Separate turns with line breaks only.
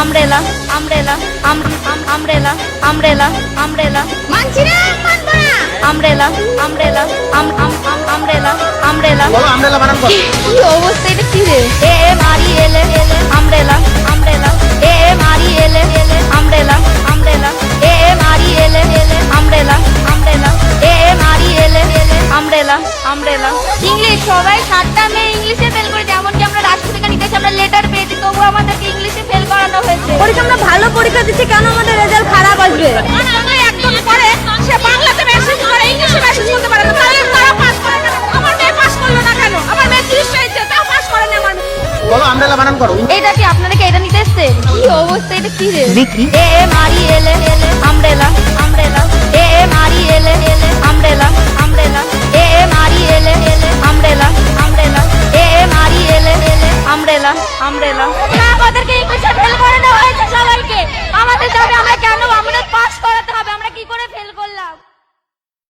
Umbrella umbrella umbrella umbrella umbrella
মানছি না, মানবো না।
আমব্রেলা আমব্রেলা আমব্রেলা আমব্রেলা
বলো আমব্রেলা বানান করো।
কি অবস্থা, এটা কি রে? মারি এলে আমব্রেলা আমব্রেলা মারি এলে আমব্রেলা আমব্রেলা মারি এলে আমব্রেলা আমব্রেলা মারি এলে আমব্রেলা আমব্রেলা। ইংলিশ সবাই 7টা মেয়ে ইংলিশে ফেল করেছে, এমনকি আমরা রাষ্ট্রবিজ্ঞান নিতে আমরা লেটার পেয়েছি, তবুও আমাদেরকে ইংলিশে ফেল করানো হয়েছে।
পরীক্ষা আমরা ভালো পরীক্ষা দিচ্ছি, কেন আমাদের রেজাল্ট খারাপ আসবে?
একদম পরে সে বাংলাতে মেসেজ করে, ইংলিশে মেসেজ করতে পারে না, তাহলে তারা পাস করে কেন? আমার মেয়ে পাস করলো না কেন? আমার মেয়ে 30 পেয়েছে, তাও পাস করে না আমার মেয়ে।
বলো আমব্রেলা বানান করো।
এটা কি আপনাদেরকে এটা নিতে এসছে? কি অবস্থা, এটা কি রে?
দেখি।
মারি এলে আমব্রেলা আমব্রেলা মারি এলে আমব্রেলা আমব্রেলা মারি এলে আমব্রেলা আমব্রেলা মারি এলে আমব্রেলা আমব্রেলা। আমাদেরকে ইংলিশে ফেল